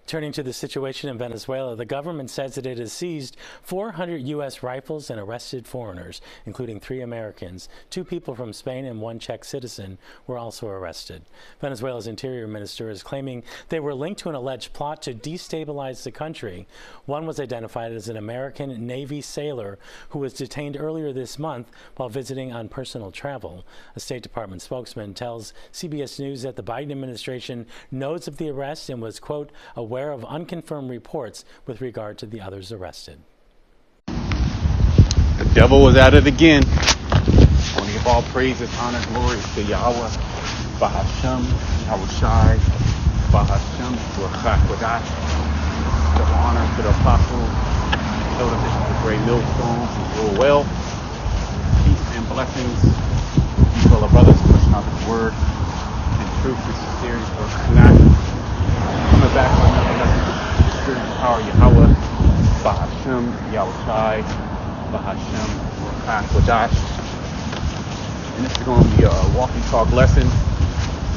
Turning to the situation in Venezuela, the government says that it has seized 400 U.S. rifles and arrested foreigners, including 3 Americans. 2 people from Spain and 1 Czech citizen were also arrested. Venezuela's interior minister is claiming they were linked to an alleged plot to destabilize the country. One was identified as an American Navy sailor who was detained earlier this month while visiting on personal travel. A State Department spokesman tells CBS News that the Biden administration knows of the arrest and was, quote, aware of unconfirmed reports with regard to the others arrested. The devil was at it again. I want to give all praises, honor, glory to Yahweh, Bahashem, Yahushai, Bahashem, Ruach. Double honor to the apostle, elder bishop of Great Millstone, who rule well. Peace and blessings. You fellow brothers pushing out the word in truth and sincerity for Khanat. Coming back on another lesson of the spirit and power Yahweh, Bahashem, Yahushai, Bahashem, Ruach. And this is going to be a walk and talk lesson.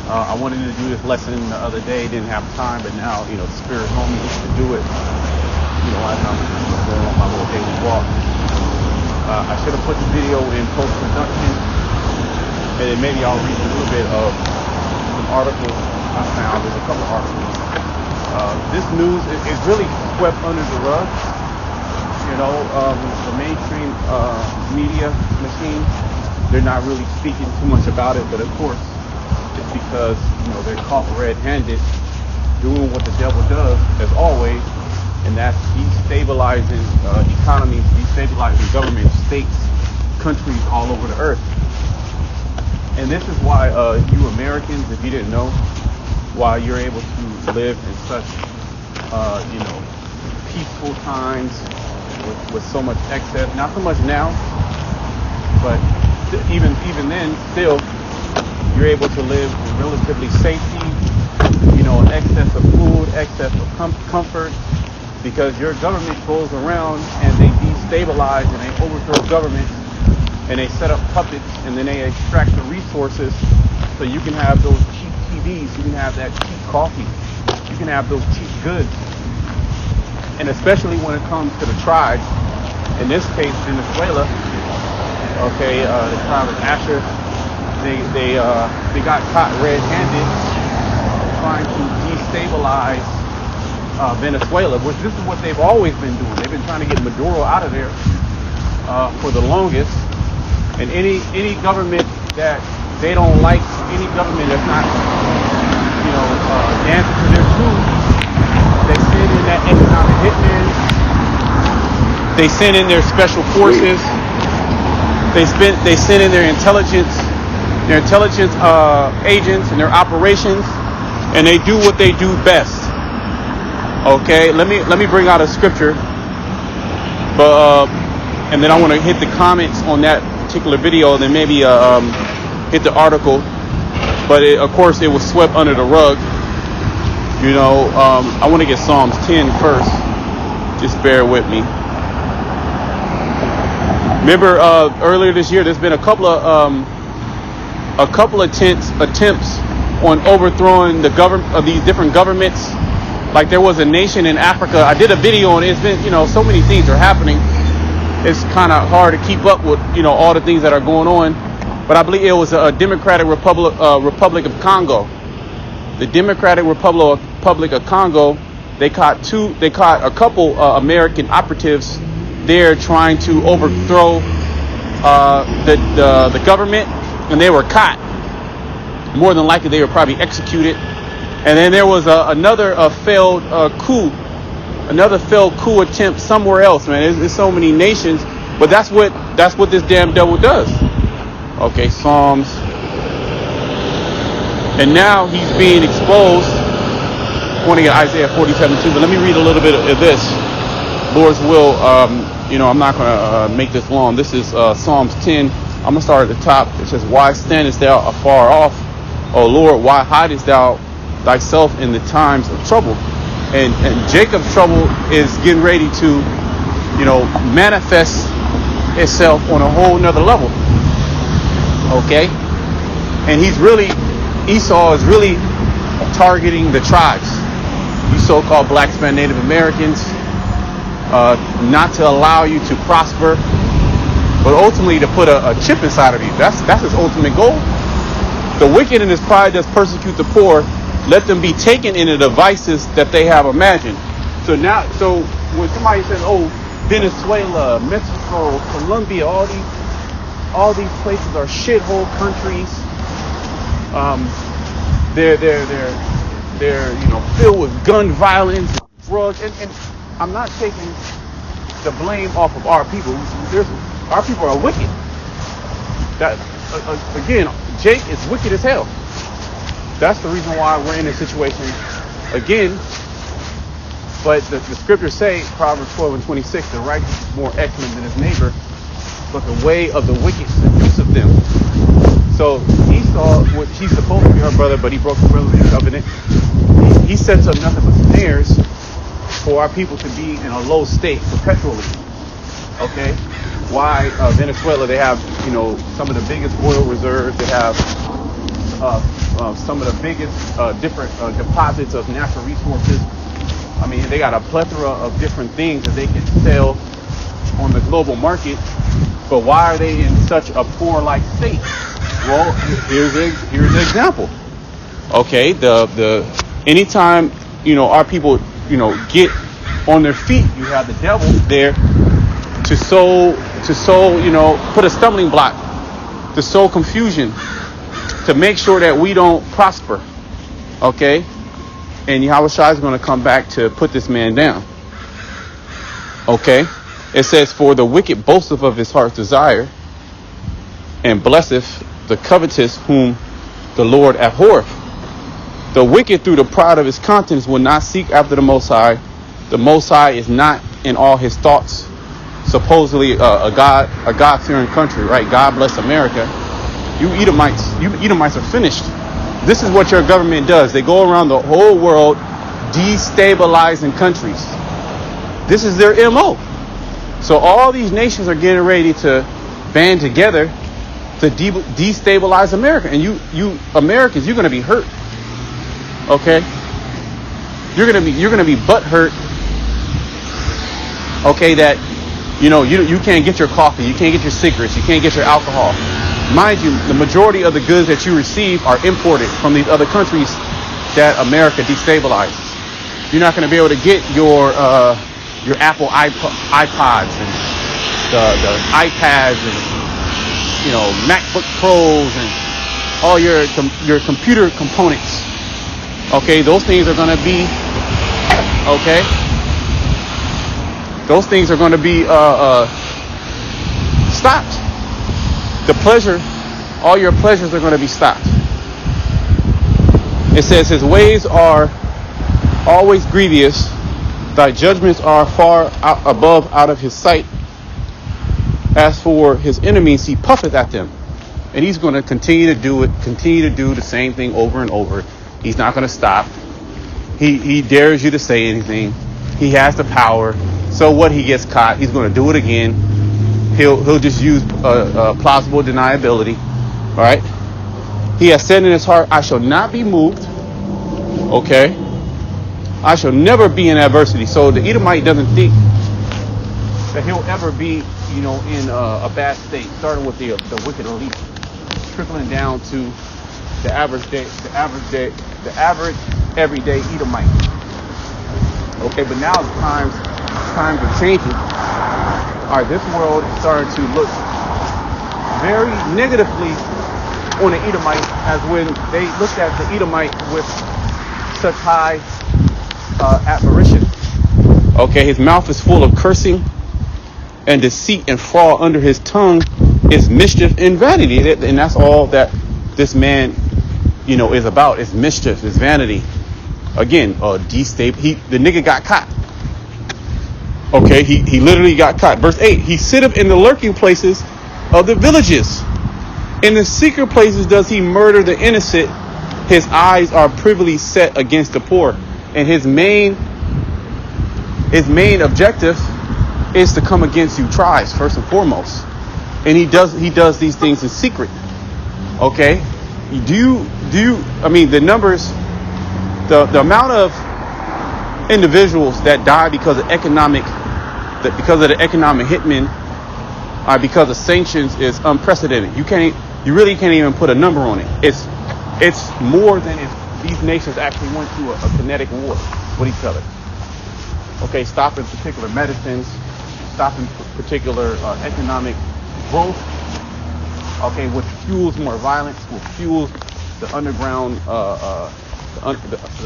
I wanted to do this lesson the other day, didn't have time, but now, the spirit told me to do it, as I'm going on my little daily walk. I should have put the video in post-production, and then maybe I'll read a little bit of some articles I found. There's a couple of articles. This news is really swept under the rug. The mainstream media machine, they're not really speaking too much about it, but of course, it's because, they're caught red-handed doing what the devil does, as always, and that's destabilizing economies, destabilizing governments, states, countries all over the earth. And this is why you Americans, if you didn't know, why you're able to live in such, peaceful times with so much excess. Not so much now, but even then, still, you're able to live in relatively safety, excess of food, excess of comfort, because your government goes around and they destabilize and they overthrow governments and they set up puppets and then they extract the resources so you can have those cheap TVs, you can have that cheap coffee, you can have those cheap goods. And especially when it comes to the tribes, in this case Venezuela, the tribe of Asher, they got caught red-handed trying to destabilize Venezuela, which this is what they've always been doing. They've been trying to get Maduro out of there for the longest. And any government that they don't like, any government that's not, dancing to their tune, they send in that economic hitmen. They send in their special forces. They send in their intelligence agents and their operations, and they do what they do best. Okay, let me bring out a scripture, and then I want to hit the comments on that particular video, and then maybe hit the article. But of course, it was swept under the rug. I want to get Psalms 10 first. Just bear with me. Remember, earlier this year, there's been a couple attempts on overthrowing the government of these different governments. Like there was a nation in Africa. I did a video on it. It's been, so many things are happening. It's kind of hard to keep up with, all the things that are going on. But I believe it was a Democratic Republic of Congo. The Democratic Republic of Congo. They caught a couple American operatives there trying to overthrow the government, and they were caught. More than likely, they were probably executed. And then there was another failed coup attempt somewhere else. Man, there's so many nations, but that's what this damn devil does. Okay, Psalms, and now he's being exposed. I want to get Isaiah 47 too, but let me read a little bit of this. Lord's will. I'm not going to make this long. This is Psalms 10. I'm going to start at the top. It says, "Why standest thou afar off, O Lord? Why hidest thou thyself in the times of trouble?" And Jacob's trouble is getting ready to, manifest itself on a whole nother level. Okay? And Esau is really targeting the tribes. you so-called blacks and Native Americans, not to allow you to prosper, but ultimately to put a chip inside of you. That's his ultimate goal. The wicked in his pride does persecute the poor. Let them be taken in the devices that they have imagined. So when somebody says, "Oh, Venezuela, Mexico, Colombia, all these places are shithole countries. They're filled with gun violence, drugs," and I'm not taking the blame off of our people. Our people are wicked. That again, Jake is wicked as hell. That's the reason why we're in this situation again. But the scriptures say, Proverbs 12:26, the righteous is more excellent than his neighbor, but the way of the wicked seduceth them. So Esau, he's supposed to be our brother, but he broke the brotherly covenant. He sets up nothing but snares for our people to be in a low state perpetually. Okay? Why Venezuela, they have some of the biggest oil reserves. They have some of the biggest different deposits of natural resources. I mean, they got a plethora of different things that they can sell on the global market. But why are they in such a poor-like state? Well, here's an example. Okay, the anytime our people get on their feet, you have the devil there to sow put a stumbling block, to sow confusion, to make sure that we don't prosper. Okay? And Yahushua is going to come back to put this man down. Okay? It says, "For the wicked boasteth of his heart's desire, and blesseth the covetous whom the Lord abhorreth. The wicked through the pride of his countenance will not seek after the Most High. The Most High is not in all his thoughts." Supposedly a God-fearing country, right? God bless America. You Edomites are finished. This is what your government does. They go around the whole world destabilizing countries. This is their MO. So all these nations are getting ready to band together to destabilize America. And you Americans, you're going to be hurt. Okay? You're going to be butt hurt. Okay, that you can't get your coffee, you can't get your cigarettes, you can't get your alcohol. Mind you, the majority of the goods that you receive are imported from these other countries that America destabilizes. You're not going to be able to get your Apple iPods and the iPads and MacBook Pros and all your computer components. Okay, those things are going to be Those things are going to be stopped. All your pleasures are going to be stopped. It says, "His ways are always grievous. Thy judgments are far out of his sight. As for his enemies, he puffeth at them." And he's going to continue to do the same thing over and over. He's not going to stop. He dares you to say anything. He has the power. So what? He gets caught. He's going to do it again. He'll just use plausible deniability. All right. He has said in his heart, "I shall not be moved." Okay. I shall never be in adversity. So the Edomite doesn't think that he'll ever be, in a bad state. Starting with the wicked elite, trickling down to the average everyday Edomite. Okay, but now times are changing. All right, this world is starting to look very negatively on the Edomite, as when they looked at the Edomite with such high admiration. Okay, his mouth is full of cursing and deceit, and fraud under his tongue is mischief and vanity. And that's all that this man, is about. It's mischief, it's vanity. Again, the nigga got caught. Okay, he literally got caught. Verse 8, "He sitteth in the lurking places of the villages. In the secret places does he murder the innocent. His eyes are privily set against the poor." And his main objective is to come against you tribes, first and foremost. And he does these things in secret. Okay? The numbers, the amount of individuals that die because of the economic hitmen, because of sanctions, is unprecedented. You really can't even put a number on it. It's more than if these nations actually went through a kinetic war with each other. Okay, stopping particular medicines, stopping particular economic growth. Okay, which fuels more violence, which fuels the underground, the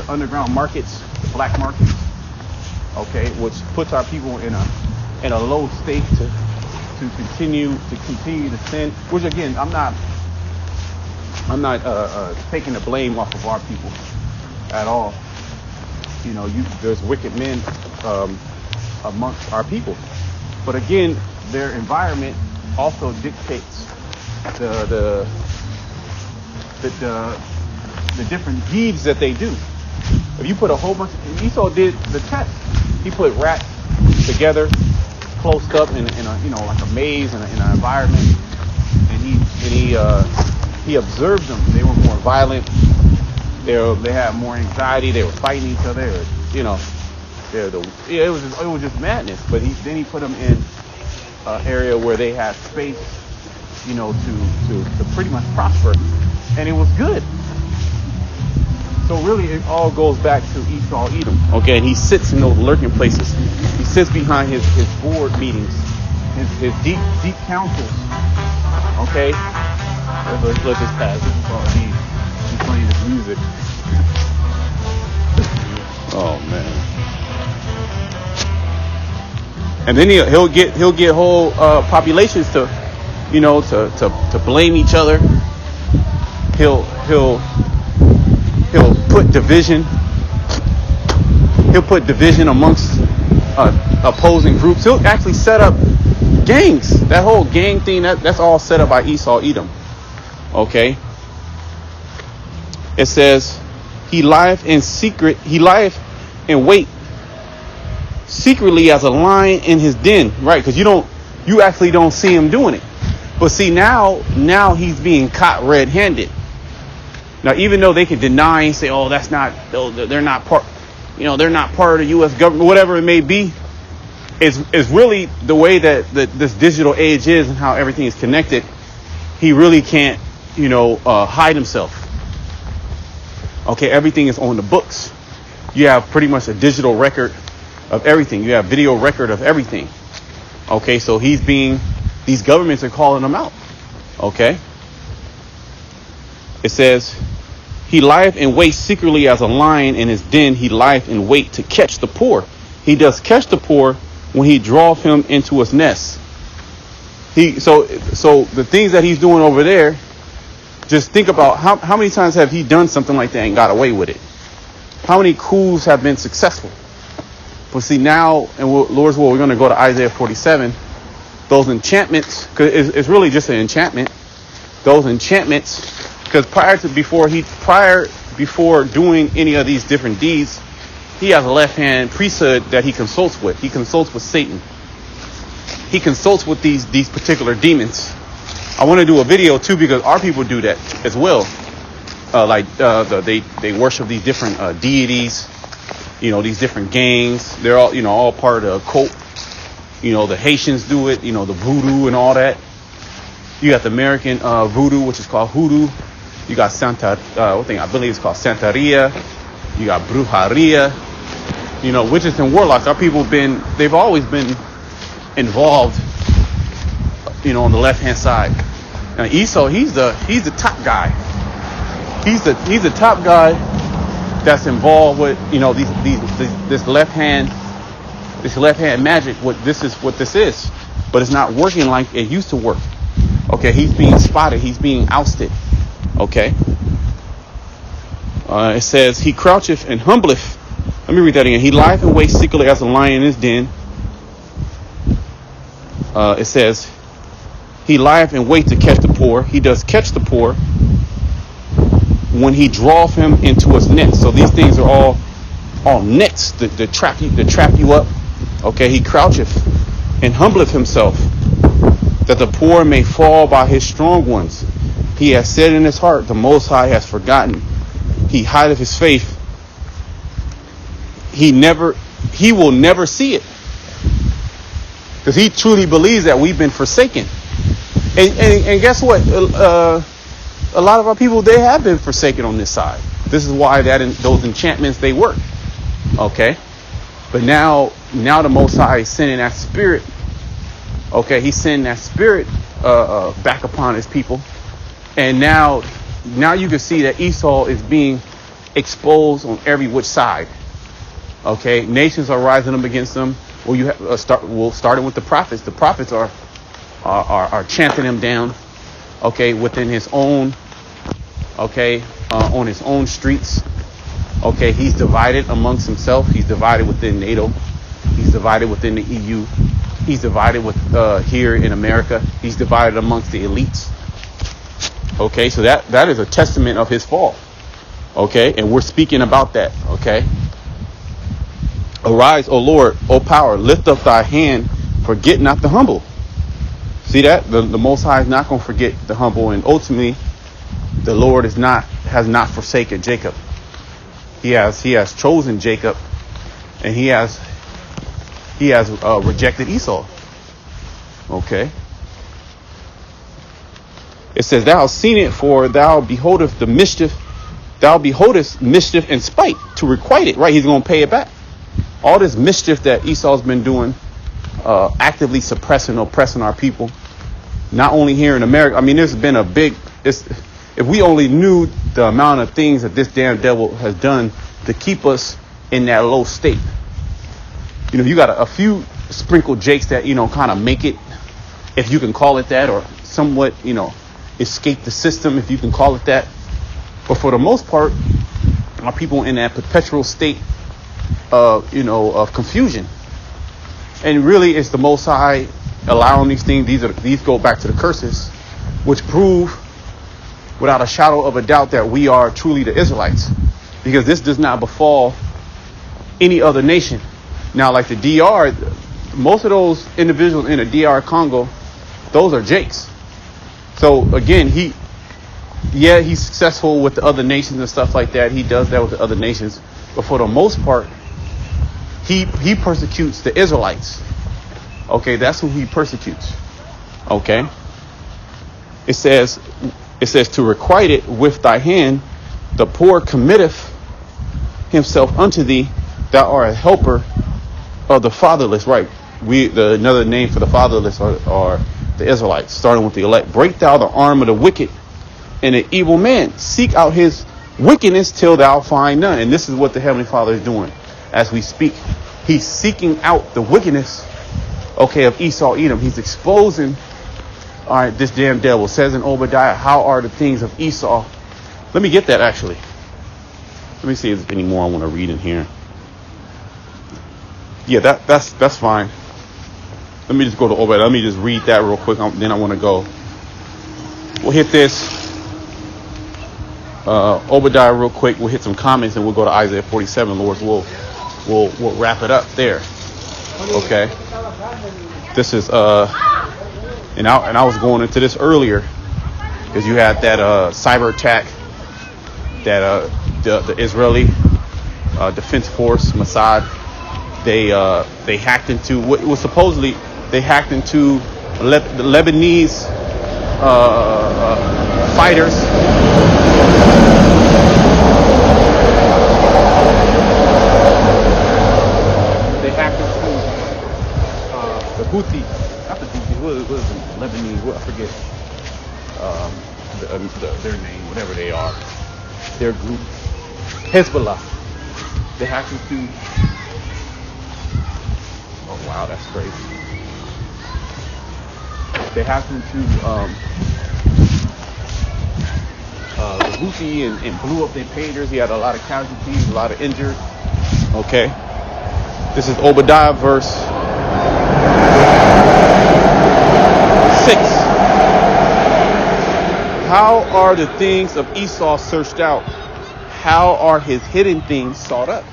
underground markets, the black markets. Okay, which puts our people in a low state to continue to sin. Which again, I'm not taking the blame off of our people at all. You know, there's wicked men amongst our people, but again, their environment also dictates the different deeds that they do. If you put a whole bunch of, Esau did the test. He put rats together, closed up in a, you know, like a maze in an environment, and he observed them. They were more violent. They had more anxiety. They were fighting each other. You know, it was just madness. But then he put them in an area where they had space, you know, to pretty much prosper, and it was good. So really, it all goes back to Esau Edom. Okay, and he sits in those lurking places. He sits behind his board meetings, his deep councils. Okay, let's just pass. He's playing this music. Oh man. And then he'll get whole populations to, you know, to blame each other. He'll put division. He'll put division amongst opposing groups. He'll actually set up gangs. That whole gang thing, that's all set up by Esau Edom. Okay. It says, he lieth in secret. He lieth in wait secretly as a lion in his den. Right? Because you actually don't see him doing it. But see, now he's being caught red-handed. Now, even though they can deny and say, "Oh, they're not part," you know, they're not part of the U.S. government, whatever it may be, is really the way that this digital age is and how everything is connected. He really can't, you know, hide himself. Okay, everything is on the books. You have pretty much a digital record of everything. You have video record of everything. Okay, so these governments are calling him out. Okay. It says, he lieth in wait secretly as a lion in his den. He lieth in wait to catch the poor. He does catch the poor when he draweth him into his nest. So the things that he's doing over there, just think about how many times have he done something like that and got away with it? How many coups have been successful? But see, now, and Lord's will, we're going to go to Isaiah 47. Those enchantments, because it's really just an enchantment. Those enchantments, because before doing any of these different deeds, he has a left-hand priesthood that he consults with. He consults with Satan. He consults with these particular demons. I want to do a video too, because our people do that as well. They worship these different deities. You know, these different gangs. They're all, you know, all part of a cult. You know, the Haitians do it. You know, the voodoo and all that. You got the American voodoo, which is called hoodoo. You got I believe it's called Santeria. You got brujeria. You know, witches and warlocks. Our people they've always been involved, you know, on the left hand side. Now Esau, he's the top guy. He's the top guy that's involved with, you know, this left hand magic. What this is, but it's not working like it used to work. Okay, he's being spotted. He's being ousted. Okay. It says, he croucheth and humbleth. Let me read that again. He lieth and waits secretly as a lion in his den. It says, he lieth and waits to catch the poor. He does catch the poor when he draweth him into his net. So these things are all nets to trap you up. Okay, he croucheth and humbleth himself, that the poor may fall by his strong ones. He has said in his heart, the Most High has forgotten. He hideth his face. he will never see it, because he truly believes that we've been forsaken. And guess what? A lot of our people, they have been forsaken on this side. This is why those enchantments, they work. Okay, but now the Most High is sending that spirit. Okay, he's sending that spirit back upon his people, and now you can see that Esau is being exposed on every which side. Okay, nations are rising up against them. Well, you have starting with the prophets. The prophets are chanting him down. Okay, within his own. Okay, on his own streets. Okay, he's divided amongst himself. He's divided within NATO. He's divided within the EU. He's divided with here in America. He's divided amongst the elites. Okay, so that is a testament of his fall. Okay, and we're speaking about that. Okay. Arise, O Lord, O power, lift up thy hand, forget not the humble. See that? The Most High is not going to forget the humble, and ultimately, the Lord has not forsaken Jacob. He has chosen Jacob, and he has rejected Esau. Okay. It says, "Thou hast seen it, for thou beholdest the mischief. Thou beholdest mischief and spite to requite it." Right? He's going to pay it back. All this mischief that Esau's been doing, actively suppressing, oppressing our people. Not only here in America. I mean, there's been if we only knew the amount of things that this damn devil has done to keep us in that low state. You know, you got a few sprinkled jakes that, kind of make it, if you can call it that, or somewhat, escape the system, if you can call it that. But for the most part, our people in that perpetual state of confusion. And really, it's the Most High allowing these things. These go back to the curses, which prove without a shadow of a doubt that we are truly the Israelites, because this does not befall any other nation. Now, like the DR, most of those individuals in the DR Congo, those are jakes. So again, he's successful with the other nations and stuff like that. He does that with the other nations, but for the most part, he persecutes the Israelites. Okay, that's who he persecutes. Okay, it says to requite it with thy hand, the poor committeth himself unto thee. Thou art a helper of the fatherless. Right. Another name for the fatherless are the Israelites, starting with the elect. Break thou the arm of the wicked and the evil man. Seek out his wickedness till thou find none. And this is what the Heavenly Father is doing as we speak. He's seeking out the wickedness, of Esau, Edom. He's exposing, this damn devil. It says in Obadiah, how are the things of Esau? Let me get that, actually. Let me see if there's any more I want to read in here. Yeah, that's fine. Let me just go to Obadiah. Let me just read that real quick. Then I want to go. We'll hit this. Obadiah real quick. We'll hit some comments and we'll go to Isaiah 47. Lord, we'll wrap it up there. Okay. This is and I was going into this earlier because you had that cyber attack that the Israeli Defense Force Mossad they hacked into what was supposedly they hacked into the Lebanese fighters. They hacked into the Houthi, not the Houthi, what is it, Lebanese, I forget their name, whatever they are, their group, Hezbollah. They hacked into, oh wow, that's crazy. They hacked into the Houthi and blew up their pagers. He had a lot of casualties, a lot of injured. Okay. This is Obadiah verse 6. How are the things of Esau searched out? How are his hidden things sought up?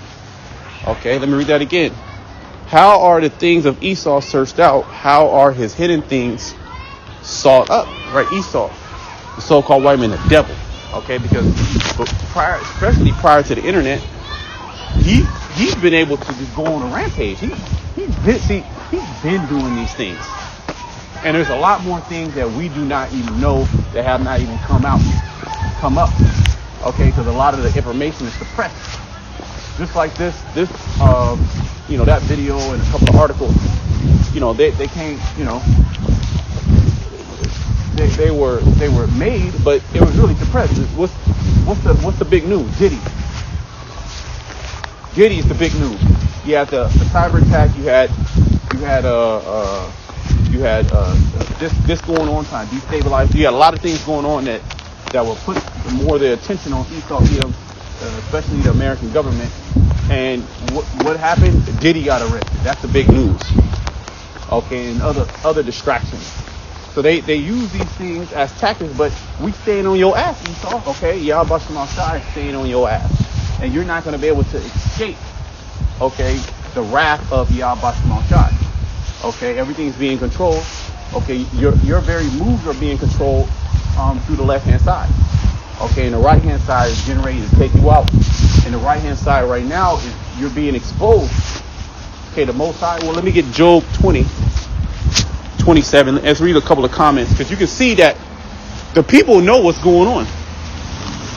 Okay, let me read that again. How are the things of Esau searched out? How are his hidden things sought up? Right, Esau, the so-called white man, the devil. Okay, because especially prior to the internet, he's been able to just go on a rampage. He's been doing these things. And there's a lot more things that we do not even know that have not even come up. Okay, because a lot of the information is suppressed. Just like that video and a couple of articles, they came, they were made, but it was really suppressed. What's the big news? Diddy is the big news. You had the cyber attack. You had this going on, trying to destabilize. You had a lot of things going on that will put more of the attention on Esau, especially the American government. And what happened? Diddy got arrested. That's the big news. Okay, and other distractions. So they use these things as tactics, but we staying on your ass, Esau. Okay, y'all busting outside, staying on your ass, and you're not going to be able to escape. Okay, the wrath of Yahweh Shai. Okay, everything's being controlled. Okay, your very moves are being controlled through the left hand side. Okay, and the right hand side is getting ready to take you out. And the right hand side right now is you're being exposed. Okay, the Most High. Well, let me get Job 20:27. Let's read a couple of comments, because you can see that the people know what's going on.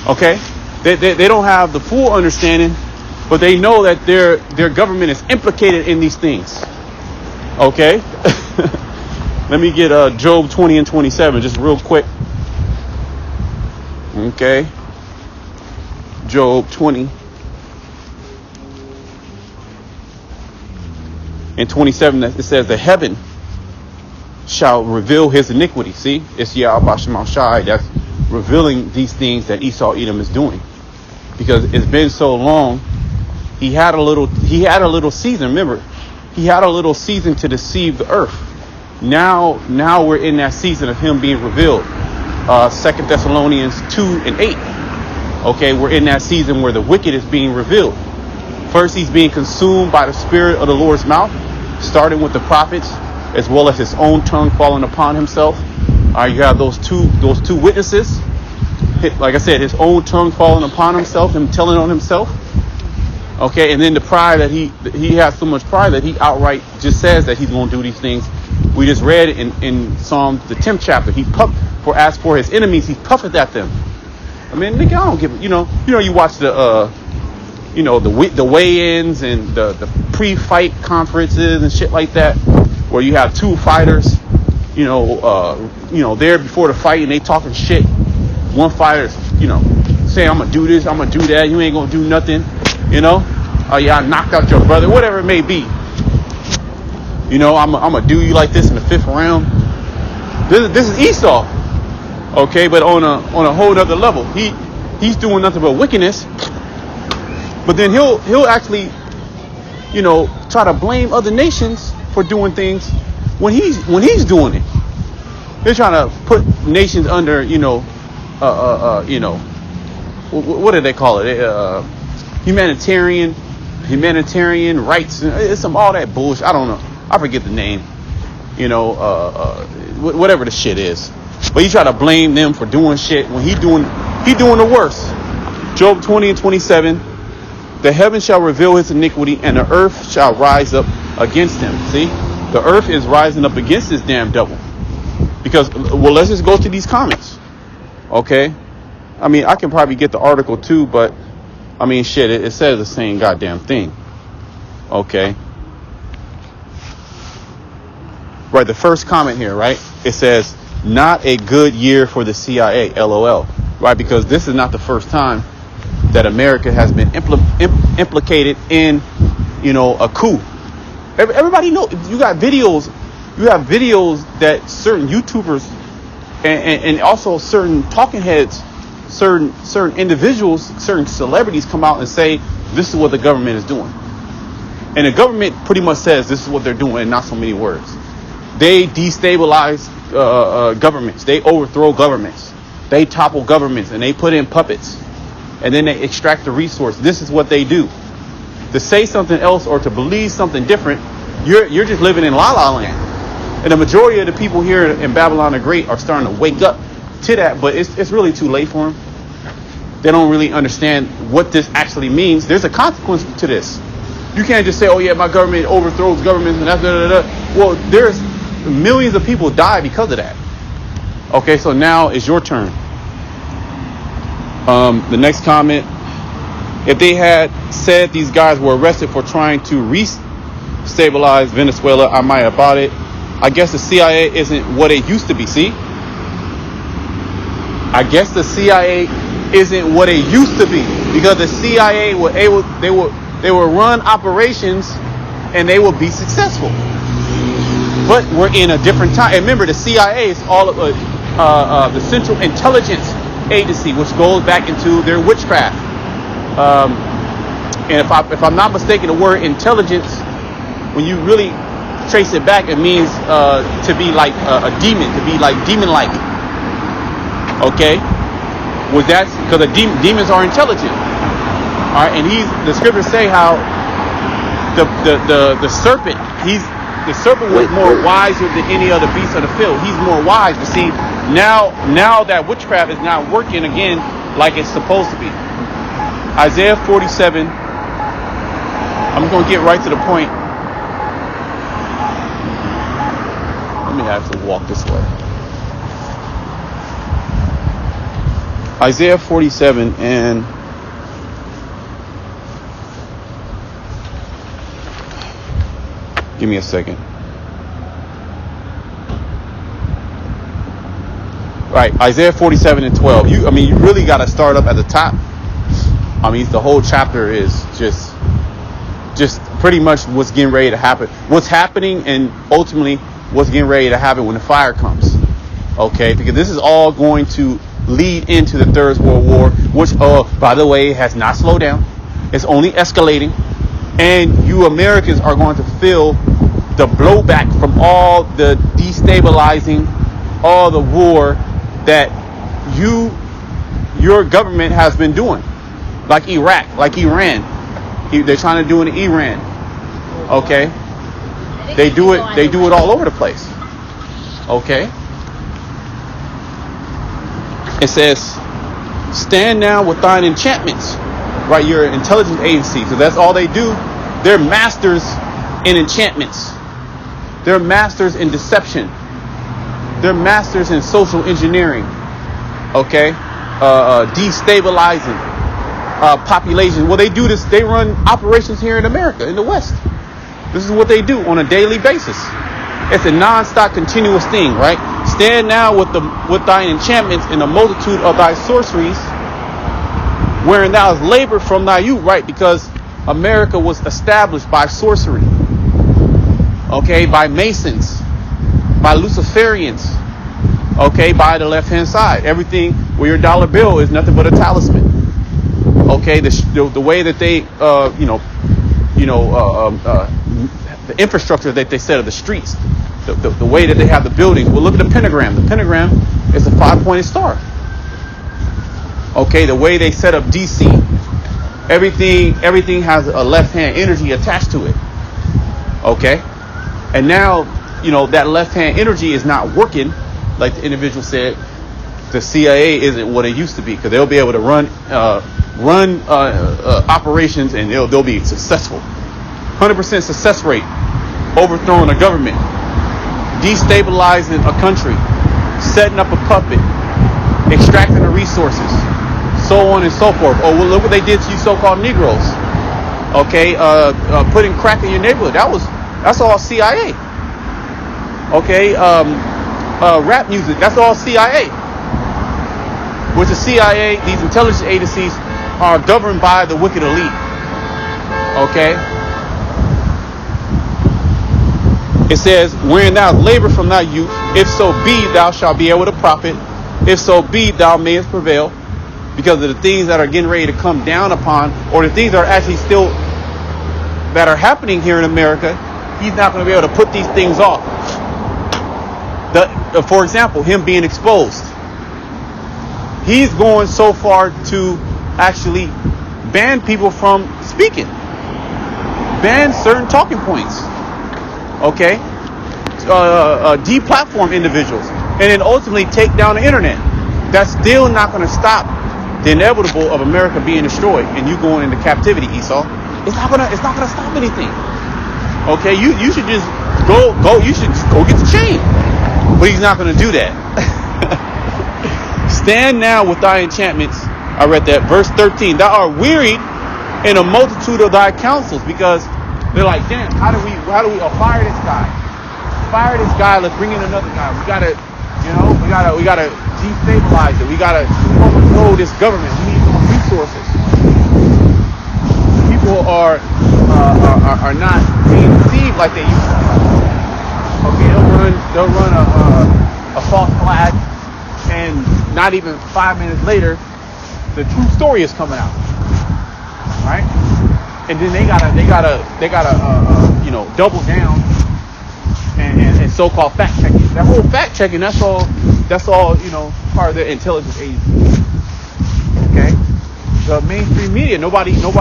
Okay, they don't have the full understanding, but they know that their government is implicated in these things. Okay, let me get Job 20:27 just real quick. Okay, Job 20:27. It says, "The heaven shall reveal his iniquity." See, it's Yahweh Shai that's revealing these things that Esau Edom is doing, because it's been so long. He had a little season. Remember, he had a little season to deceive the earth. Now we're in that season of him being revealed. 2 Thessalonians 2:8. Okay, we're in that season where the wicked is being revealed. First, he's being consumed by the spirit of the Lord's mouth, starting with the prophets, as well as his own tongue falling upon himself. You have those two witnesses. Like I said, his own tongue falling upon himself, him telling on himself. Okay, and then the pride that he has so much pride that he outright just says that he's going to do these things. We just read in Psalm the 10th chapter. As for his enemies, he puffeth at them. I mean, nigga, I don't give. You watch the weigh-ins and the pre-fight conferences and shit like that, where you have two fighters, there before the fight, and they talking shit. One fighter's, saying, "I'm gonna do this, I'm gonna do that. You ain't gonna do nothing." Oh yeah, I knocked out your brother, whatever it may be. I'm gonna do you like this in the 5th round. This is Esau. Okay, but on a whole other level, he's doing nothing but wickedness. But then he'll actually, try to blame other nations for doing things when he's doing it. They're trying to put nations under, what do they call it? Humanitarian rights. It's all that bullshit. I don't know. I forget the name. Whatever the shit is. But you try to blame them for doing shit when he doing the worst. Job 20:27. The heaven shall reveal his iniquity, and the earth shall rise up against him. See, the earth is rising up against this damn devil. Because, let's just go to these comments. Okay, I mean, I can probably get the article too, but I mean, shit, it says the same goddamn thing. Okay. Right, the first comment here, right? It says, "Not a good year for the CIA, LOL." Right, because this is not the first time that America has been implicated in, a coup. Everybody know. You have videos that certain YouTubers and also certain talking heads, certain individuals, certain celebrities come out and say, this is what the government is doing. And the government pretty much says this is what they're doing in not so many words. They destabilize governments. They overthrow governments. They topple governments, and they put in puppets. And then they extract the resource. This is what they do. To say something else or to believe something different, you're just living in La La Land. And the majority of the people here in Babylon the Great are starting to wake up to that, but it's really too late for them. they don't really understand what this actually means. There's a consequence to this. You can't just say, oh yeah, my government overthrows governments and that. Well, there's millions of people die because of that. Okay, so now it's your turn. The next comment: if they had said these guys were arrested for trying to destabilize Venezuela, I might have bought it. I guess the CIA isn't what it used to be. See? I guess the CIA isn't what it used to be, because the CIA they would run operations and they would be successful. But we're in a different time. And remember, the CIA is all of the Central Intelligence Agency, which goes back into their witchcraft. And if I'm not mistaken, the word intelligence, when you really trace it back, it means to be like a demon, to be like demon-like. Okay, well that's because the demons are intelligent. All right, and the scriptures say how the serpent, the serpent was more wiser than any other beast of the field. He's more wise. But see, now that witchcraft is not working again like it's supposed to be. Isaiah 47. I'm just gonna get right to the point. Let me actually walk this way. Isaiah 47 and give me a second. Right, Isaiah 47 and 12. You really got to start up at the top. I mean, the whole chapter is just pretty much what's getting ready to happen. What's happening and ultimately what's getting ready to happen when the fire comes. Okay, because this is all going to lead into the Third World War, which, by the way, has not slowed down. It's only escalating. And you Americans are going to feel the blowback from all the destabilizing, all the war that your government has been doing. Like Iraq, like Iran. They're trying to do it in Iran. Okay? They do it all over the place. Okay? It says, stand now with thine enchantments. Right, you're an intelligence agency, because that's all they do. They're masters in enchantments. They're masters in deception. They're masters in social engineering. Okay? Destabilizing population. Well, they do this. They run operations here in America, in the West. This is what they do on a daily basis. It's a non-stop, continuous thing, right? Stand now with thine enchantments in the multitude of thy sorceries, wherein thou hast labored from thy youth, right? Because America was established by sorcery, okay, by Masons, by Luciferians, okay, by the left-hand side. Everything where your dollar bill is nothing but a talisman, okay. The way that they, the infrastructure that they set of the streets, the way that they have the buildings. Well, look at the pentagram. The pentagram is a 5-pointed star. Okay, the way they set up DC, everything has a left-hand energy attached to it. Okay, and now that left-hand energy is not working, like the individual said. The CIA isn't what it used to be, because they'll be able to run operations, and they'll be successful. 100% success rate, overthrowing a government, destabilizing a country, setting up a puppet, extracting the resources, so on and so forth. Oh, well, look what they did to you so-called Negroes. Okay, putting crack in your neighborhood. That's all CIA. Okay, rap music. That's all CIA. With the CIA, these intelligence agencies are governed by the wicked elite. Okay. It says, wherein thou labor from thy youth, if so be thou shalt be able to profit, if so be thou mayest prevail, because of the things that are getting ready to come down upon, or the things that are actually still that are happening here in America. He's not going to be able to put these things off. For example, him being exposed. He's going so far to actually ban people from speaking, ban certain talking points. Okay, deplatform individuals, and then ultimately take down the internet. That's still not going to stop the inevitable of America being destroyed and you going into captivity, Esau, it's not gonna stop anything. Okay, you should just go. You should go get the chain, but he's not gonna do that. Stand now with thy enchantments. I read that verse 13. Thou art wearied in a multitude of thy counsels, because they're like, damn, how do we fire this guy? Fire this guy. Let's bring in another guy. We gotta destabilize it. We gotta overthrow this government. We need more resources. People are not being deceived like they used to. Okay, they'll run a false flag, and not even 5 minutes later, the true story is coming out. Right? And then they gotta double down and so-called fact checking. That whole fact checking, that's all part of their intelligence agency. Okay? The mainstream media, nobody even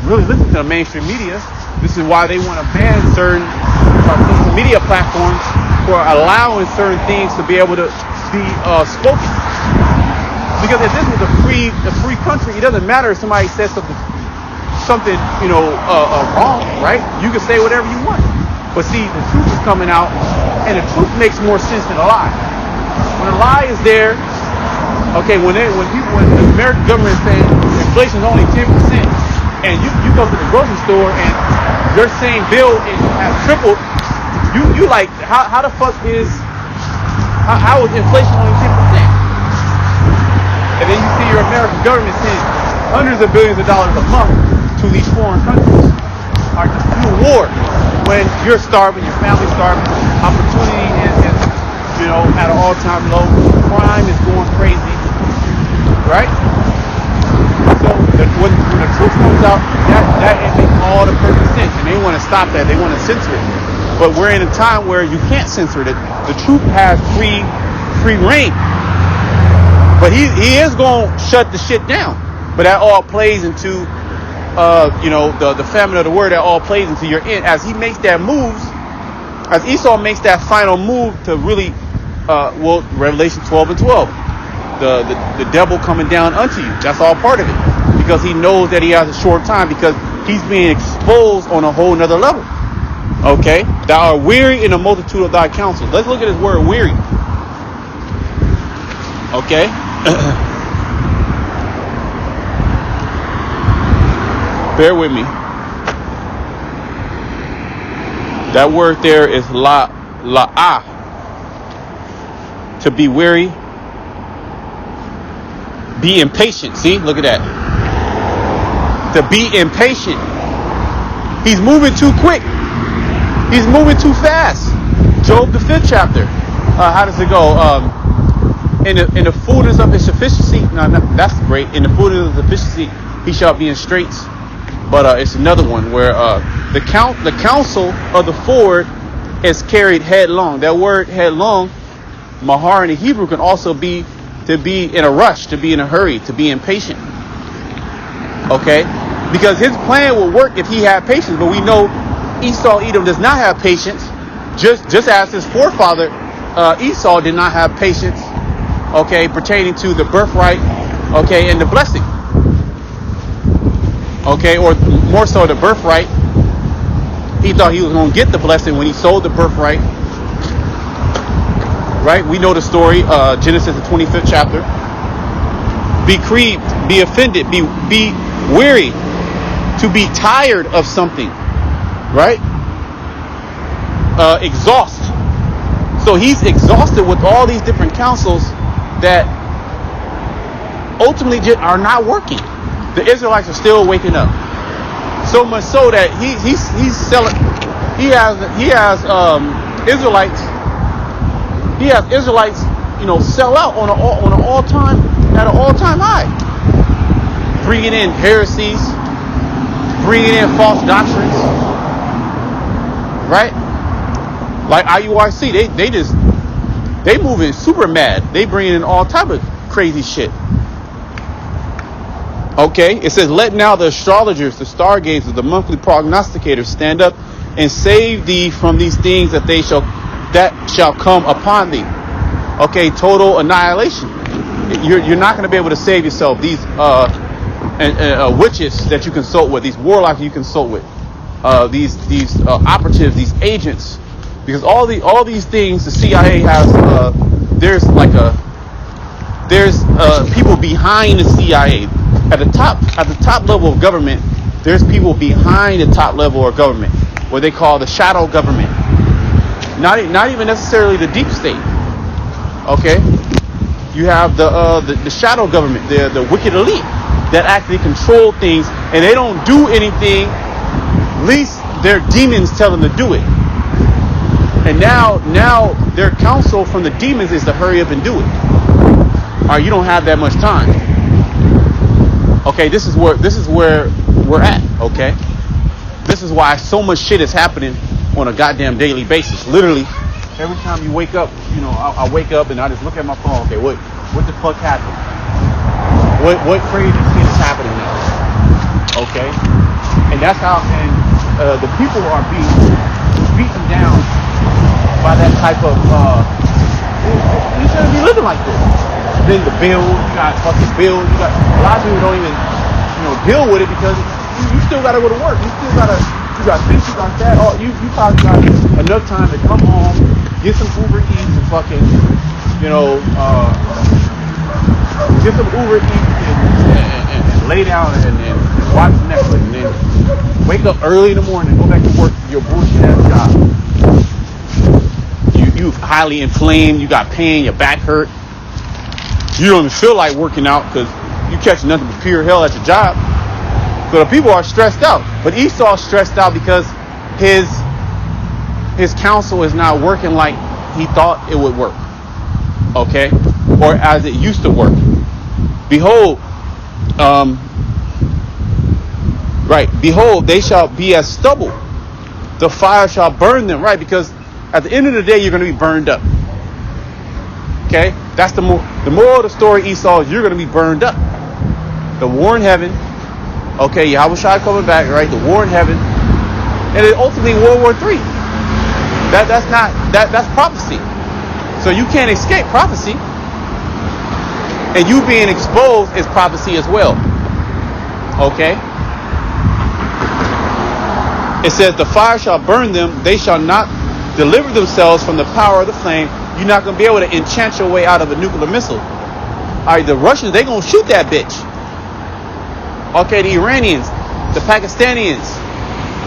really listens to the mainstream media. This is why they want to ban certain social media platforms for allowing certain things to be able to be spoken. Because if this was a free country, it doesn't matter if somebody says something wrong, right? You can say whatever you want. But see, the truth is coming out, and the truth makes more sense than a lie. When a lie is there, okay, when the American government is saying inflation is only 10%, and you go to the grocery store and your same bill has tripled, you like, how the fuck is inflation only 10%? And then you see your American government sending hundreds of billions of dollars a month to these foreign countries, are just through war, when you're starving, your family's starving, opportunity is at an all-time low, crime is going crazy, right? So when the truth comes out, that makes all the perfect sense, and they want to stop that. They want to censor it, but we're in a time where you can't censor it. The truth has free reign. But he is going to shut the shit down. But that all plays into, the famine of the word. That all plays into your end. As he makes that moves, as Esau makes that final move to really, Revelation 12 and 12. The devil coming down unto you. That's all part of it. Because he knows that he has a short time. Because he's being exposed on a whole nother level. Okay? Thou art weary in a multitude of thy counsels. Let's look at this word weary. Okay? Bear with me. That word there is la'ah. To be weary. Be impatient. See? Look at that. To be impatient. He's moving too quick. He's moving too fast. Job, the 5th chapter. How does it go? In the fullness of his sufficiency, that's great. In the fullness of his sufficiency, he shall be in straits. But it's another one where the counsel of the forward is carried headlong. That word headlong, mahar in the Hebrew, can also be to be in a rush, to be in a hurry, to be impatient. Okay, because his plan will work if he had patience. But we know Esau, Edom, does not have patience, just as his forefather Esau did not have patience. Okay, pertaining to the birthright, okay, and the blessing. Okay, or more so the birthright. He thought he was going to get the blessing when he sold the birthright. Right? We know the story, Genesis the 25th chapter. Be grieved, be offended, be weary, to be tired of something. Right? Exhaust. So he's exhausted with all these different counsels that ultimately are not working. The Israelites are still waking up. So much so that he's selling. He has Israelites. He has Israelites, sell out at an all-time high, bringing in heresies, bringing in false doctrines. Right? Like IUIC, they moving super mad. They bringing in all type of crazy shit. Okay, it says, let now the astrologers, the stargazers, the monthly prognosticators stand up and save thee from these things that shall come upon thee. Okay, total annihilation. you're not going to be able to save yourself. These witches that you consult with, these warlocks you consult with, these operatives, these agents, because all these things the CIA has. There's people behind the CIA at the top level of government. There's people behind the top level of government, what they call the shadow government. Not even necessarily the deep state. Okay, you have the shadow government, the wicked elite that actually control things, and they don't do anything. At least their demons tell them to do it. And now their counsel from the demons is to hurry up and do it. All right, you don't have that much time. Okay, this is where we're at. Okay, this is why so much shit is happening on a goddamn daily basis. Literally, every time you wake up, I wake up and I just look at my phone. Okay, what the fuck happened? What crazy shit is happening now? Okay, and that's how the people are beaten down by that type of. You shouldn't be living like this. Then the bill, you got fucking bills. You got a lot of people don't even deal with it because you still got to go to work. You got this, you got that. Oh, you probably got enough time to come home, get some Uber Eats and fucking, get some Uber Eats and lay down and watch Netflix and then wake up early in the morning and go back to work to your bullshit ass job. You highly inflamed, you got pain, your back hurt. You don't even feel like working out because you catch nothing but pure hell at your job. So the people are stressed out. But Esau's stressed out because his counsel is not working like he thought it would work. Okay? Or as it used to work. Behold, behold, they shall be as stubble. The fire shall burn them, right? Because at the end of the day, you're going to be burned up. Okay? That's the moral of the story, Esau, is you're going to be burned up. The war in heaven. Okay, Yahushua coming back, right? The war in heaven. And then ultimately World War III. That's prophecy. So you can't escape prophecy. And you being exposed is prophecy as well. Okay? It says, the fire shall burn them, they shall not deliver themselves from the power of the flame. You're not going to be able to enchant your way out of a nuclear missile. Alright, the Russians, they're going to shoot that bitch. Okay, the Iranians, the Pakistanians,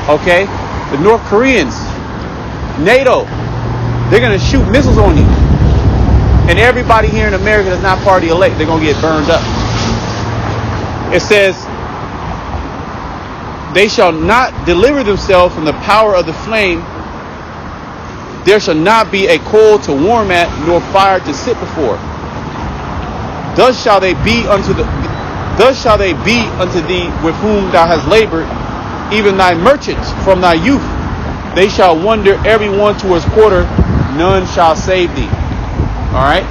okay, the North Koreans, NATO, they're going to shoot missiles on you. And everybody here in America that's not part of the elect, they're going to get burned up. It says, they shall not deliver themselves from the power of the flame. There shall not be a coal to warm at, nor fire to sit before. Thus shall they be unto thee with whom thou hast labored, even thy merchants from thy youth. They shall wander every one to his quarter, none shall save thee. Alright?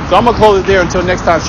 So I'm going to close it there until next time.